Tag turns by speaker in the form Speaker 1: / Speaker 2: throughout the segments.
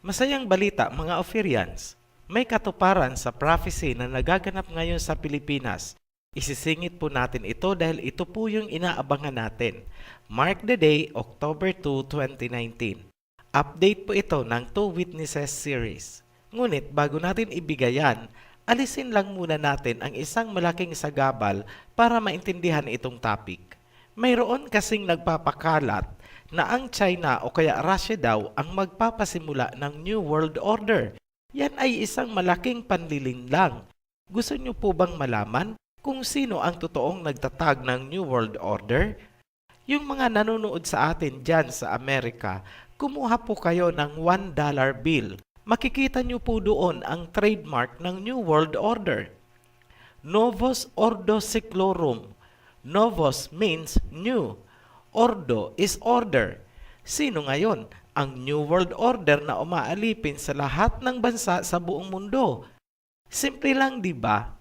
Speaker 1: Masayang balita mga Ophirians. May katuparan sa prophecy na nagaganap ngayon sa Pilipinas. Isisingit po natin ito dahil ito po yung inaabangan natin. Mark the day, October 2, 2019. Update po ito ng Two Witnesses series. Ngunit bago natin ibigayan, alisin lang muna natin ang isang malaking sagabal para maintindihan itong topic. Mayroon kasing nagpapakalat na ang China o kaya Russia daw ang magpapasimula ng New World Order. Yan ay isang malaking panlilinlang. Gusto niyo po bang malaman kung sino ang totoong nagtatag ng New World Order? Yung mga nanonood sa atin dyan sa Amerika, kumuha po kayo ng $1 bill. Makikita niyo po doon ang trademark ng New World Order. Novus Ordo Seclorum. Novus means new. Ordo is order. Sino ngayon ang New World Order na umaalipin sa lahat ng bansa sa buong mundo? Simple lang, di ba?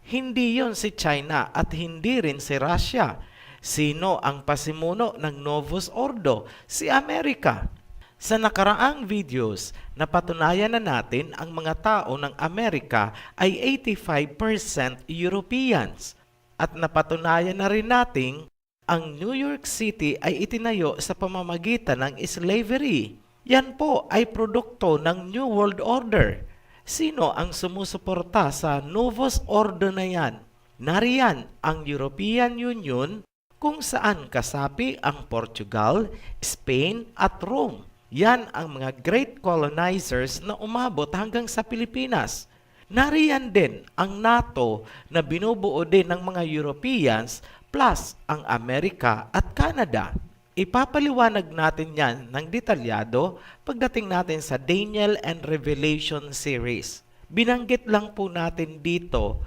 Speaker 1: Hindi yon si China at hindi rin si Russia. Sino ang pasimuno ng Novus Ordo? Si Amerika. Sa nakaraang videos, napatunayan na natin ang mga tao ng Amerika ay 85% Europeans. At napatunayan na rin nating ang New York City ay itinayo sa pamamagitan ng slavery. Yan po ay produkto ng New World Order. Sino ang sumusuporta sa Novus Ordo na yan? Nariyan ang European Union kung saan kasapi ang Portugal, Spain at Rome. Yan ang mga great colonizers na umabot hanggang sa Pilipinas. Nariyan din ang NATO na binubuo din ng mga Europeans plus ang Amerika at Canada. Ipapaliwanag natin yan ng detalyado pagdating natin sa Daniel and Revelation series. Binanggit lang po natin dito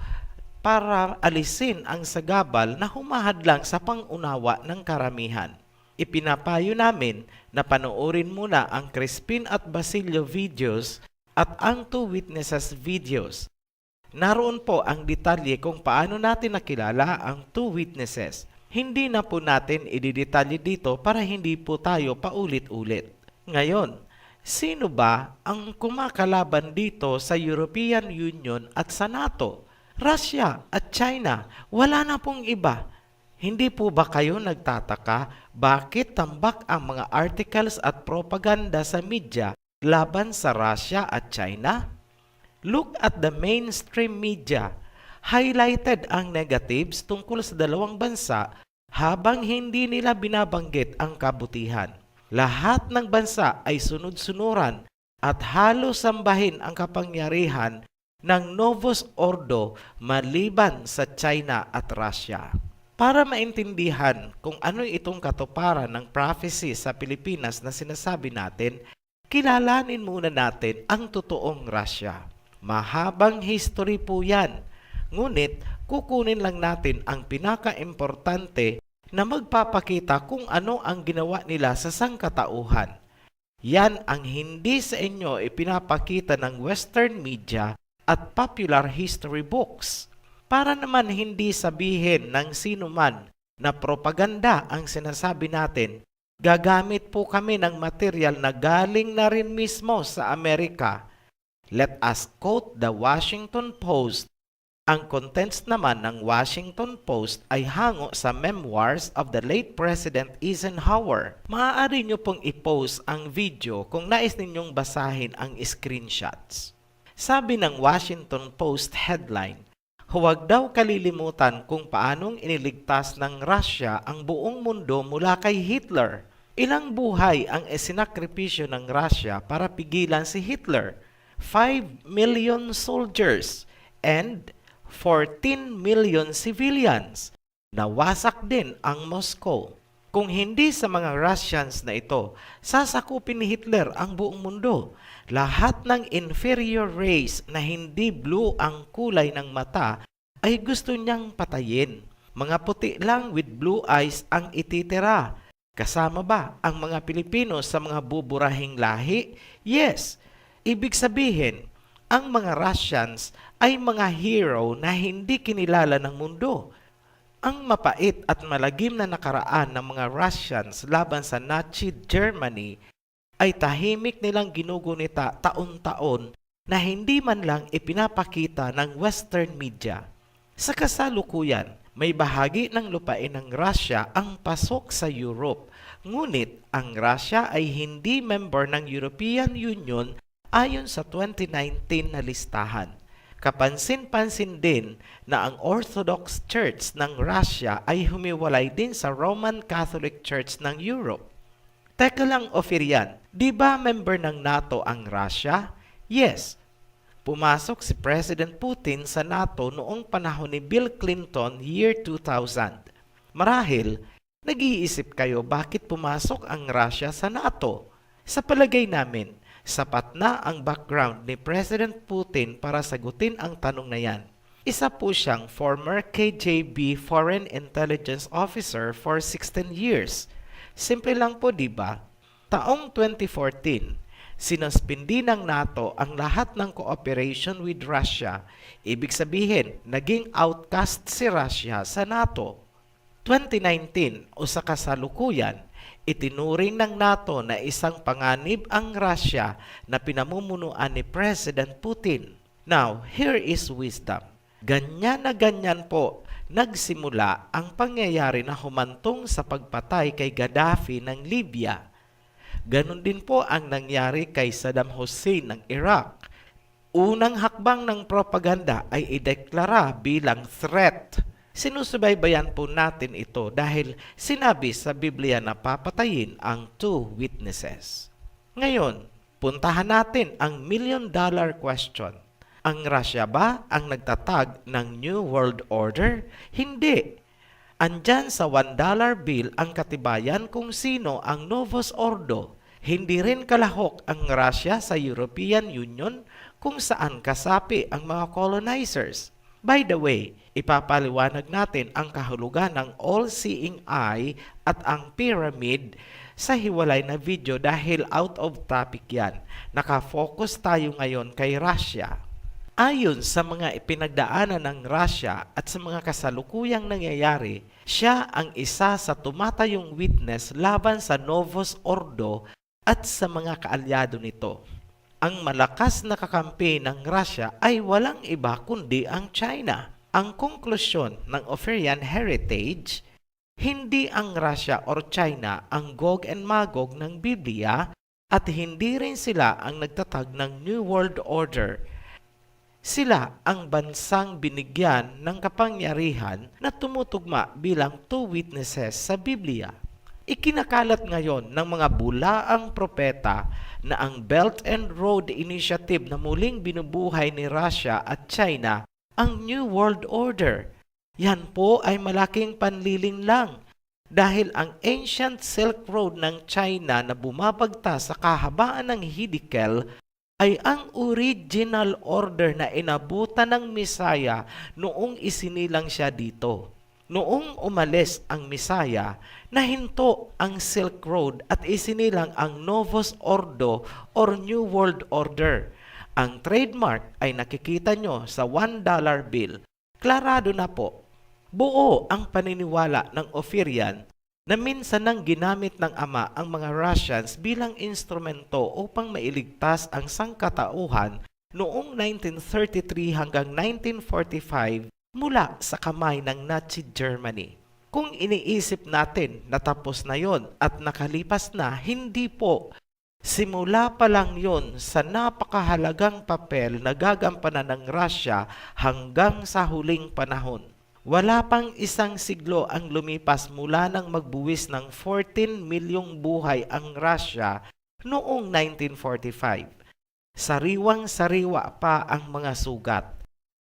Speaker 1: para alisin ang sagabal na humahadlang sa pangunawa ng karamihan. Ipinapayo namin na panoorin muna ang Crispin at Basilio videos at ang Two Witnesses videos. Naroon po ang detalye kung paano natin nakilala ang Two Witnesses. Hindi na po natin ididetalye dito para hindi po tayo paulit-ulit. Ngayon, sino ba ang kumakalaban dito sa European Union at sa NATO? Russia at China, wala na pong iba. Hindi po ba kayo nagtataka bakit tambak ang mga articles at propaganda sa media laban sa Russia at China? Look at the mainstream media. Highlighted ang negatives tungkol sa dalawang bansa habang hindi nila binabanggit ang kabutihan. Lahat ng bansa ay sunod-sunuran at halos sambahin ang kapangyarihan ng Novus Ordo maliban sa China at Russia. Para maintindihan kung ano itong katuparan ng prophecy sa Pilipinas na sinasabi natin, kilalanin muna natin ang totoong Russia. Mahabang history po yan. Ngunit kukunin lang natin ang pinaka-importante na magpapakita kung ano ang ginawa nila sa sangkatauhan. Yan ang hindi sa inyo ipinapakita ng Western media at popular history books. Para naman hindi sabihin ng sino man na propaganda ang sinasabi natin, gagamit po kami ng material na galing na rin mismo sa Amerika. Let us quote the Washington Post. Ang contents naman ng Washington Post ay hango sa memoirs of the late President Eisenhower. Maaari nyo pong i-post ang video kung nais ninyong basahin ang screenshots. Sabi ng Washington Post headline, huwag daw kalilimutan kung paanong iniligtas ng Russia ang buong mundo mula kay Hitler. Ilang buhay ang isinakripisyo ng Russia para pigilan si Hitler? 5 million soldiers and 14 million civilians. Nawasak din ang Moscow. Kung hindi sa mga Russians na ito, sasakupin ni Hitler ang buong mundo. Lahat ng inferior race na hindi blue ang kulay ng mata ay gusto niyang patayin. Mga puti lang with blue eyes ang ititira. Kasama ba ang mga Pilipino sa mga buburahing lahi? Yes. Ibig sabihin, ang mga Russians ay mga hero na hindi kinilala ng mundo. Ang mapait at malagim na nakaraan ng mga Russians laban sa Nazi Germany ay tahimik nilang ginugunita taon-taon na hindi man lang ipinapakita ng Western media. Sa kasalukuyan, may bahagi ng lupain ng Russia ang pasok sa Europe. Ngunit ang Russia ay hindi member ng European Union ayon sa 2019 na listahan. Kapansin-pansin din na ang Orthodox Church ng Russia ay humiwalay din sa Roman Catholic Church ng Europe. Teka lang, Ofirian, di ba member ng NATO ang Russia? Yes. Pumasok si President Putin sa NATO noong panahon ni Bill Clinton year 2000. Marahil, nag-iisip kayo bakit pumasok ang Russia sa NATO? Sa palagay namin, sapat na ang background ni President Putin para sagutin ang tanong na yan. Isa po siyang former KGB Foreign Intelligence Officer for 16 years. Simple lang po, di ba? Taong 2014, sinuspindi ng NATO ang lahat ng cooperation with Russia. Ibig sabihin, naging outcast si Russia sa NATO. 2019 o sa kasalukuyan, itinuring ng NATO na isang panganib ang Russia na pinamumunuan ni President Putin. Now, here is wisdom. Ganyan na ganyan po nagsimula ang pangyayari na humantong sa pagpatay kay Gaddafi ng Libya. Ganon din po ang nangyari kay Saddam Hussein ng Iraq. Unang hakbang ng propaganda ay ideklara bilang threat. Sinusubaybayan po natin ito dahil sinabi sa Biblia na papatayin ang 2 witnesses. Ngayon, puntahan natin ang million-dollar question. Ang Russia ba ang nagtatag ng New World Order? Hindi. Andyan sa $1 bill ang katibayan kung sino ang Novus Ordo. Hindi rin kalahok ang Russia sa European Union kung saan kasapi ang mga colonizers. By the way, ipapaliwanag natin ang kahulugan ng all-seeing eye at ang pyramid sa hiwalay na video dahil out of topic yan. Nakafocus tayo ngayon kay Russia. Ayon sa mga ipinagdaanan ng Russia at sa mga kasalukuyang nangyayari, siya ang isa sa tumatayong witness laban sa Novus Ordo at sa mga kaalyado nito. Ang malakas na kakampi ng Russia ay walang iba kundi ang China. Ang konklusyon ng Ofirian Heritage, hindi ang Russia or China ang Gog and Magog ng Biblia at hindi rin sila ang nagtatag ng New World Order. Sila ang bansang binigyan ng kapangyarihan na tumutugma bilang 2 witnesses sa Biblia. Ikinakalat ngayon ng mga bulaang propeta na ang Belt and Road Initiative na muling binubuhay ni Russia at China ang New World Order. Yan po ay malaking panliling lang dahil ang ancient Silk Road ng China na bumabagta sa kahabaan ng Hiddekel ay ang original order na inabutan ng Misaya noong isinilang siya dito. Noong umalis ang Misaya, nahinto ang Silk Road at isinilang ang Novus Ordo or New World Order. Ang trademark ay nakikita nyo sa $1 bill. Klarado na po. Buo ang paniniwala ng Ofirian na minsan nang ginamit ng Ama ang mga Russians bilang instrumento upang mailigtas ang sangkatauhan noong 1933 hanggang 1945 mula sa kamay ng Nazi Germany. Kung iniisip natin na tapos na yon at nakalipas na, hindi po. Simula pa lang yon sa napakahalagang papel na gagampanan ng Russia hanggang sa huling panahon. Wala pang isang siglo ang lumipas mula nang magbuwis ng 14 milyong buhay ang Russia noong 1945. Sariwang-sariwa pa ang mga sugat.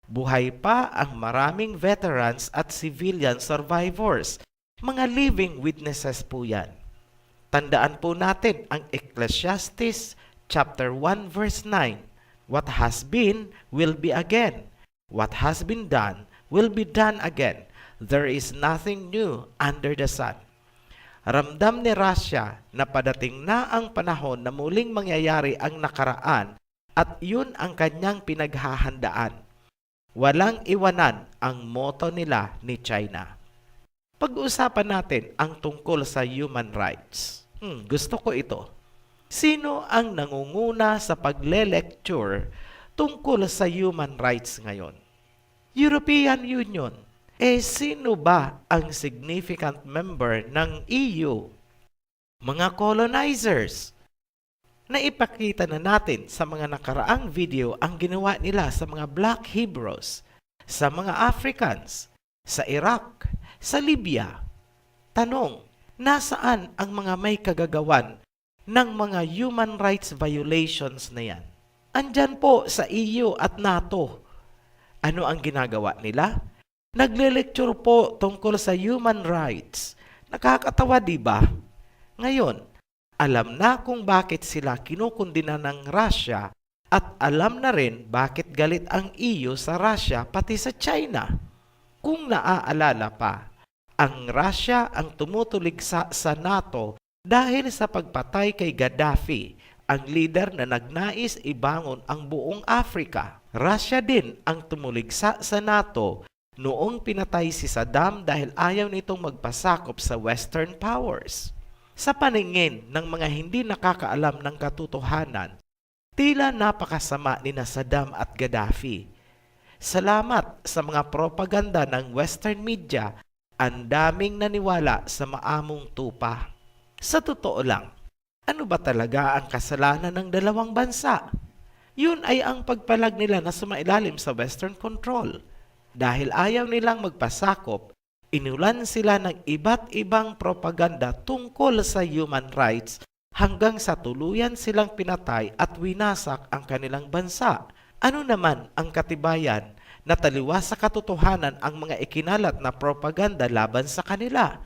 Speaker 1: Buhay pa ang maraming veterans at civilian survivors. Mga living witnesses po yan. Tandaan po natin ang Ecclesiastes chapter 1 verse 9. What has been will be again. What has been done will be done again. There is nothing new under the sun. Ramdam ni Russia na padating na ang panahon na muling mangyayari ang nakaraan at yun ang kanyang pinaghahandaan. Walang iwanan ang motto nila ni China. Pag-usapan natin ang tungkol sa human rights. Gusto ko ito. Sino ang nangunguna sa pagle-lecture tungkol sa human rights ngayon? European Union. Sino ba ang significant member ng EU? Mga colonizers. Naipakita na natin sa mga nakaraang video ang ginawa nila sa mga Black Hebrews, sa mga Africans, sa Iraq, sa Libya. Tanong, nasaan ang mga may kagagawan ng mga human rights violations na yan? Andyan po sa EU at NATO. Ano ang ginagawa nila? Nagle-lecture po tungkol sa human rights. Nakakatawa, di ba? Ngayon, alam na kung bakit sila kinukundina ng Russia at alam na rin bakit galit ang EU sa Russia pati sa China. Kung naaalala pa, ang Russia ang tumutuligsa sa NATO dahil sa pagpatay kay Gaddafi, ang leader na nagnais ibangon ang buong Africa. Russia din ang tumuligsa sa NATO noong pinatay si Saddam dahil ayaw nitong magpasakop sa Western powers. Sa paningin ng mga hindi nakakaalam ng katotohanan, tila napakasama ni Saddam at Gaddafi. Salamat sa mga propaganda ng Western media, ang daming naniwala sa maamong tupa. Sa totoo lang, ano ba talaga ang kasalanan ng dalawang bansa? Yun ay ang pagpalag nila na sumailalim sa Western control. Dahil ayaw nilang magpasakop, inulan sila ng iba't ibang propaganda tungkol sa human rights hanggang sa tuluyan silang pinatay at winasak ang kanilang bansa. Ano naman ang katibayan na taliwas sa katotohanan ang mga ikinalat na propaganda laban sa kanila?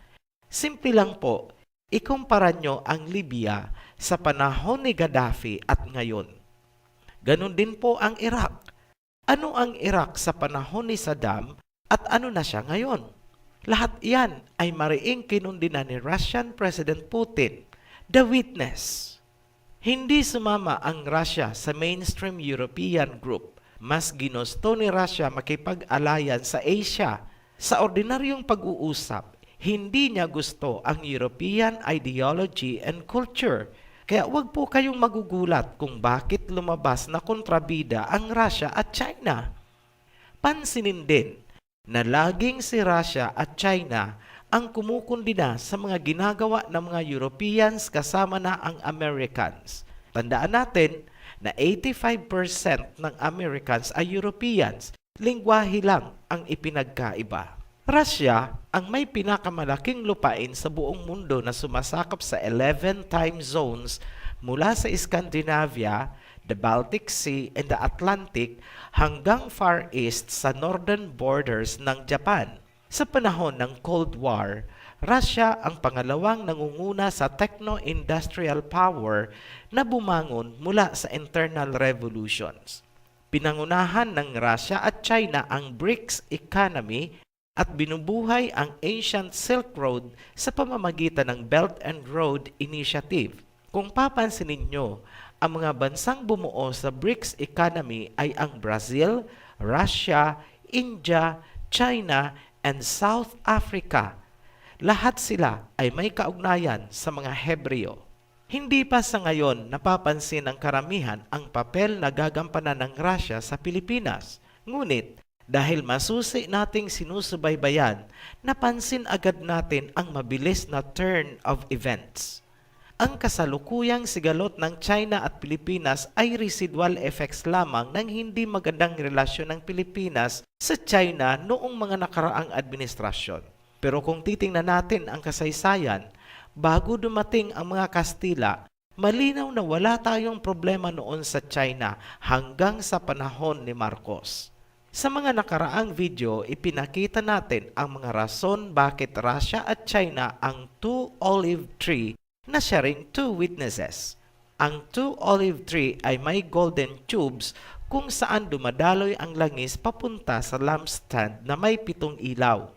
Speaker 1: Simple lang po, ikumpara nyo ang Libya sa panahon ni Gaddafi at ngayon. Ganon din po ang Iraq. Ano ang Iraq sa panahon ni Saddam at ano na siya ngayon? Lahat iyan ay mariing kinundina ni Russian President Putin, the witness. Hindi sumama ang Russia sa mainstream European group. Mas ginusto ni Russia makipag-alayan sa Asia. Sa ordinaryong pag-uusap, hindi niya gusto ang European ideology and culture. Kaya wag po kayong magugulat kung bakit lumabas na kontrabida ang Russia at China. Pansinin din na laging si Russia at China ang kumukundina sa mga ginagawa ng mga Europeans kasama na ang Americans. Tandaan natin na 85% ng Americans ay Europeans, lingwahe lang ang ipinagkaiba. Russia ang may pinakamalaking lupain sa buong mundo na sumasakop sa 11 time zones mula sa Scandinavia, the Baltic Sea, and the Atlantic hanggang Far East sa northern borders ng Japan. Sa panahon ng Cold War, Russia ang pangalawang nangunguna sa techno-industrial power na bumangon mula sa internal revolutions. Pinangunahan ng Russia at China ang BRICS economy at binubuhay ang ancient Silk Road sa pamamagitan ng Belt and Road Initiative. Kung papansinin nyo, ang mga bansang bumuo sa BRICS economy ay ang Brazil, Russia, India, China, and South Africa. Lahat sila ay may kaugnayan sa mga Hebreo. Hindi pa sa ngayon napapansin ng karamihan ang papel na gagampanan ng Russia sa Pilipinas. Ngunit, dahil masusi nating sinusubaybayan, napansin agad natin ang mabilis na turn of events. Ang kasalukuyang sigalot ng China at Pilipinas ay residual effects lamang ng hindi magandang relasyon ng Pilipinas sa China noong mga nakaraang administrasyon. Pero kung titingnan natin ang kasaysayan, bago dumating ang mga Kastila, malinaw na wala tayong problema noon sa China hanggang sa panahon ni Marcos. Sa mga nakaraang video, ipinakita natin ang mga rason bakit Russia at China ang two olive tree na siya ring two witnesses. Ang two olive tree ay may golden tubes kung saan dumadaloy ang langis papunta sa lampstand na may 7 ilaw.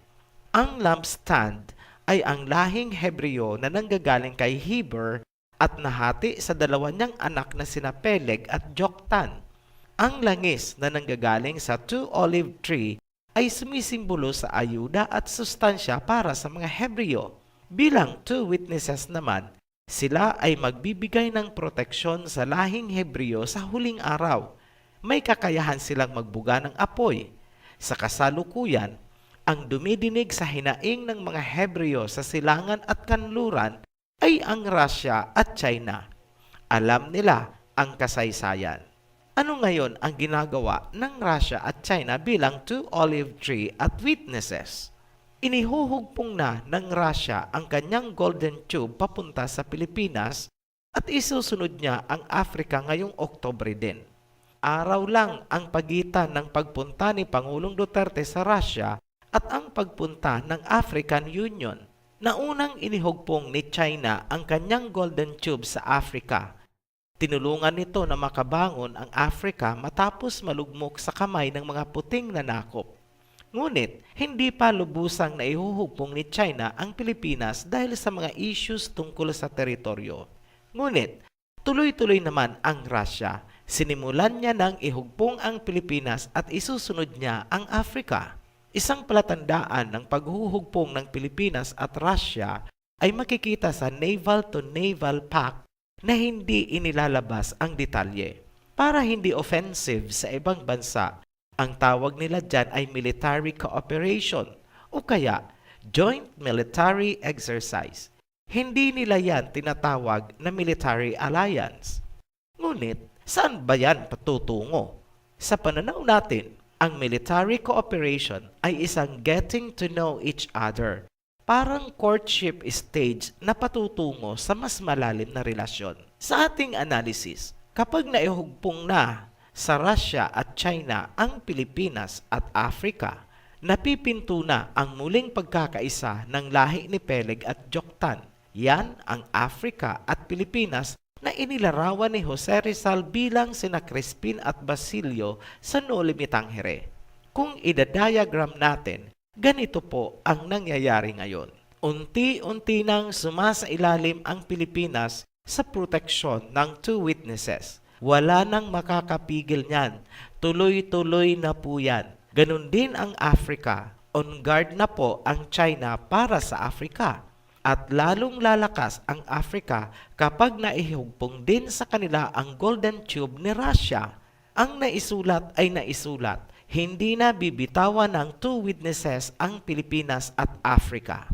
Speaker 1: Ang lampstand ay ang lahing Hebreo na nanggagaling kay Heber at nahati sa dalawa niyang anak na sina Peleg at Joktan. Ang langis na nanggagaling sa two olive tree ay sumisimbolo sa ayuda at sustansya para sa mga Hebreo. Bilang two witnesses naman, Sila ay magbibigay ng proteksyon sa lahing Hebreo sa huling araw. May kakayahan silang magbuga ng apoy. Sa kasalukuyan, ang dumidinig sa hinaing ng mga Hebreo sa silangan at kanluran ay ang Russia at China. Alam nila ang kasaysayan. Ano ngayon ang ginagawa ng Russia at China bilang two olive tree at witnesses? Inihuhugpong na ng Russia ang kanyang golden tube papunta sa Pilipinas at isusunod niya ang Africa ngayong Oktubre din. Araw lang ang pagitan ng pagpunta ni Pangulong Duterte sa Russia at ang pagpunta ng African Union. Naunang inihugpong ni China ang kanyang golden tube sa Africa. Tinulungan nito na makabangon ang Africa matapos malugmok sa kamay ng mga puting nanakop. Ngunit, hindi pa lubusang naihuhugpong ni China ang Pilipinas dahil sa mga issues tungkol sa teritoryo. Ngunit, tuloy-tuloy naman ang Russia. Sinimulan niya nang ihugpong ang Pilipinas at isusunod niya ang Africa. Isang palatandaan ng paghuhugpong ng Pilipinas at Russia ay makikita sa naval-to-naval pact na hindi inilalabas ang detalye. Para hindi offensive sa ibang bansa, ang tawag nila dyan ay military cooperation o kaya joint military exercise. Hindi nila yan tinatawag na military alliance. Ngunit, saan ba yan patutungo? Sa pananaw natin, ang military cooperation ay isang getting to know each other. Parang courtship stage na patutungo sa mas malalim na relasyon. Sa ating analysis, kapag naihugpong na sa Russia at China ang Pilipinas at Africa, napipinto na ang muling pagkakaisa ng lahi ni Peleg at Joktan. Yan ang Africa at Pilipinas na inilarawan ni Jose Rizal bilang sina Crispin at Basilio sa Noli Me Tangere. Kung idadiagram natin, ganito po ang nangyayari ngayon. Unti-unti nang sumasailalim ang Pilipinas sa proteksyon ng two witnesses. Wala nang makakapigil niyan. Tuloy-tuloy na po yan. Ganun din ang Africa. On guard na po ang China para sa Africa. At lalong lalakas ang Africa kapag naihugpong din sa kanila ang golden tube ni Russia. Ang naisulat ay naisulat. Hindi na bibitawan ng two witnesses ang Pilipinas at Africa.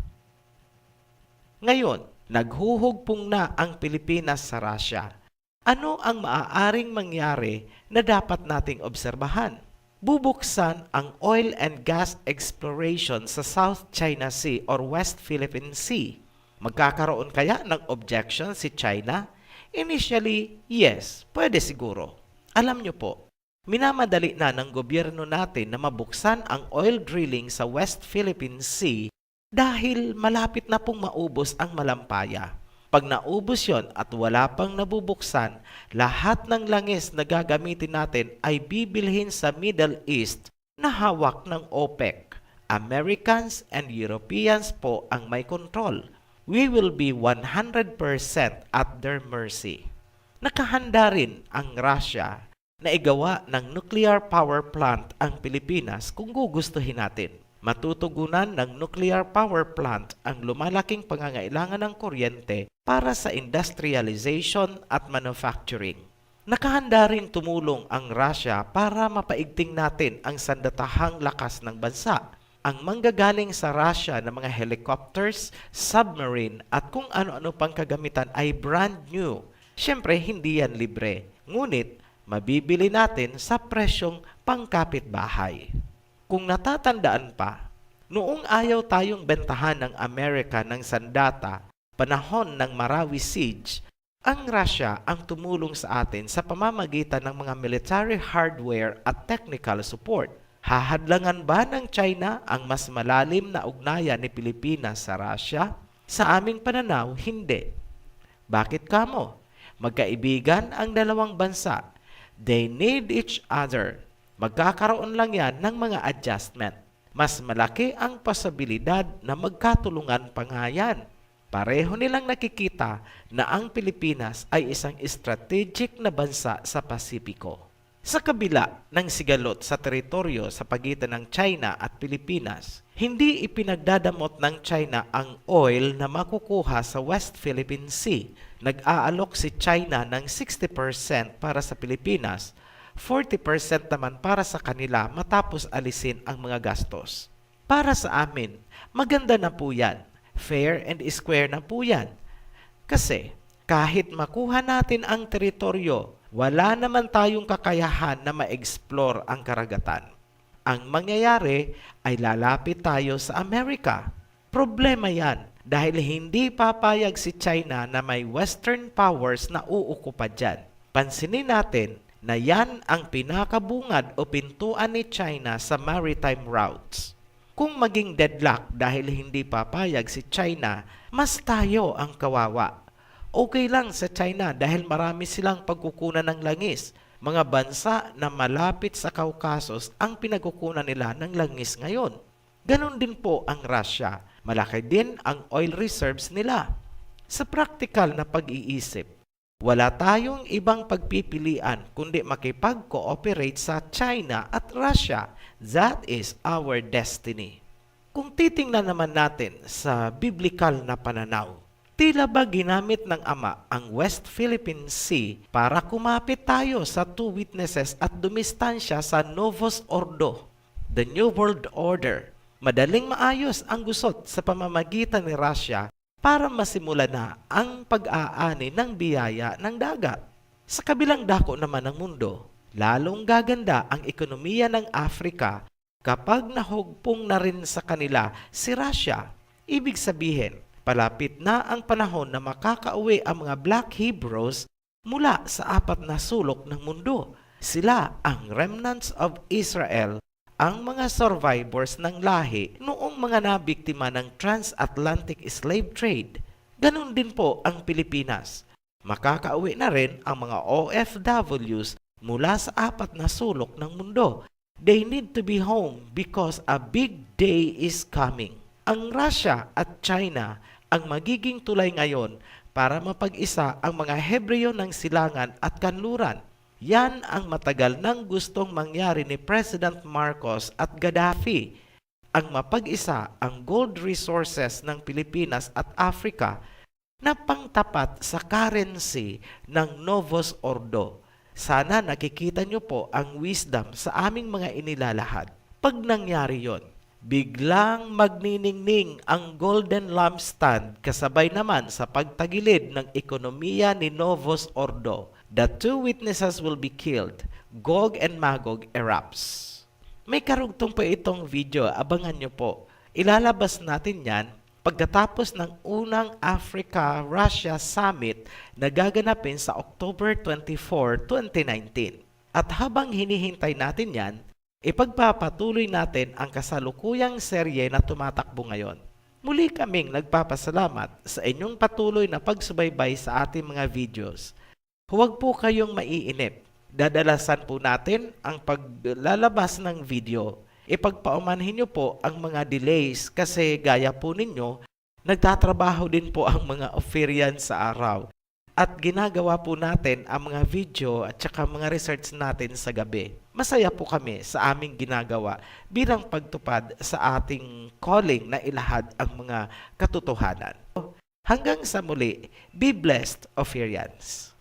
Speaker 1: Ngayon, naghuhugpong na ang Pilipinas sa Russia. Ano ang maaaring mangyari na dapat nating obserbahan? Bubuksan ang oil and gas exploration sa South China Sea or West Philippine Sea. Magkakaroon kaya ng objection si China? Initially, yes, pwede siguro. Alam niyo po, minamadali na ng gobyerno natin na mabuksan ang oil drilling sa West Philippine Sea dahil malapit na pong maubos ang Malampaya. Pag naubos yon at wala pang nabubuksan, lahat ng langis na gagamitin natin ay bibilhin sa Middle East na hawak ng OPEC. Americans and Europeans po ang may control. We will be 100% at their mercy. Nakahanda rin ang Russia na igawa ng nuclear power plant ang Pilipinas kung gugustuhin natin. Matutugunan ng nuclear power plant ang lumalaking pangangailangan ng kuryente para sa industrialization at manufacturing. Nakahanda rin tumulong ang Russia para mapaigting natin ang sandatahang lakas ng bansa. Ang manggagaling sa Russia ng mga helicopters, submarine at kung ano-ano pang kagamitan ay brand new. Siyempre, hindi yan libre. Ngunit, mabibili natin sa presyong pangkapitbahay. Kung natatandaan pa, noong ayaw tayong bentahan ng Amerika ng sandata, panahon ng Marawi Siege, ang Russia ang tumulong sa atin sa pamamagitan ng mga military hardware at technical support. Hahadlangan ba ng China ang mas malalim na ugnayan ni Pilipinas sa Russia? Sa aming pananaw, hindi. Bakit kamo? Magkaibigan ang dalawang bansa. They need each other. Magkakaroon lang yan ng mga adjustment. Mas malaki ang posibilidad na magkatulungan pa nga yan. Pareho nilang nakikita na ang Pilipinas ay isang strategic na bansa sa Pasipiko. Sa kabila ng sigalot sa teritoryo sa pagitan ng China at Pilipinas, hindi ipinagdadamot ng China ang oil na makukuha sa West Philippine Sea. Nag-aalok si China ng 60% para sa Pilipinas, 40% naman para sa kanila matapos alisin ang mga gastos. Para sa amin, maganda na po yan. Fair and square na po yan. Kasi kahit makuha natin ang teritoryo, wala naman tayong kakayahan na ma-explore ang karagatan. Ang mangyayari ay lalapit tayo sa Amerika. Problema yan dahil hindi papayag si China na may Western powers na uukupa dyan. Pansinin natin na yan ang pinakabungad o pintuan ni China sa maritime routes. Kung maging deadlock dahil hindi papayag si China, mas tayo ang kawawa. Okay lang sa China dahil marami silang pagkukunan ng langis. Mga bansa na malapit sa Caucasus ang pinagkukunan nila ng langis ngayon. Ganon din po ang Russia. Malaki din ang oil reserves nila. Sa practical na pag-iisip, wala tayong ibang pagpipilian kundi makipag-cooperate sa China at Russia. That is our destiny. Kung titingnan naman natin sa biblical na pananaw, tila ba ginamit ng Ama ang West Philippine Sea para kumapit tayo sa two witnesses at dumistansya sa Novus Ordo, the New World Order. Madaling maayos ang gusot sa pamamagitan ni Russia para masimula na ang pag-aani ng biyaya ng dagat. Sa kabilang dako naman ng mundo, lalong gaganda ang ekonomiya ng Africa kapag nahugpong na rin sa kanila si Russia. Ibig sabihin, palapit na ang panahon na makakauwi ang mga Black Hebrews mula sa apat na sulok ng mundo. Sila ang remnants of Israel, ang mga survivors ng lahi noong mga nabiktima ng transatlantic slave trade. Ganon din po ang Pilipinas. Makakauwi na rin ang mga OFWs mula sa apat na sulok ng mundo. They need to be home because a big day is coming. Ang Russia at China ang magiging tulay ngayon para mapag-isa ang mga Hebreo ng silangan at kanluran. Yan ang matagal nang gustong mangyari ni President Marcos at Gaddafi. Ang mapag-isa ang gold resources ng Pilipinas at Africa na pangtapat sa currency ng Novus Ordo. Sana nakikita nyo po ang wisdom sa aming mga inilalahad. Pag nangyari yon, biglang magniningning ang golden lampstand kasabay naman sa pagtagilid ng ekonomiya ni Novus Ordo. The two witnesses will be killed. Gog and Magog erupts. May karugtong pa itong video, abangan nyo po. Ilalabas natin yan pagkatapos ng unang Africa-Russia Summit na gaganapin sa October 24, 2019. At habang hinihintay natin yan, ipagpapatuloy natin ang kasalukuyang serye na tumatakbo ngayon. Muli kaming nagpapasalamat sa inyong patuloy na pagsubaybay sa ating mga videos. Huwag po kayong maiinip. Dadalasan po natin ang paglalabas ng video. Ipagpaumanhin nyo po ang mga delays kasi gaya po ninyo, nagtatrabaho din po ang mga Ophirian sa araw. At ginagawa po natin ang mga video at saka mga research natin sa gabi. Masaya po kami sa aming ginagawa bilang pagtupad sa ating calling na ilahad ang mga katotohanan. Hanggang sa muli, be blessed, Ophirians.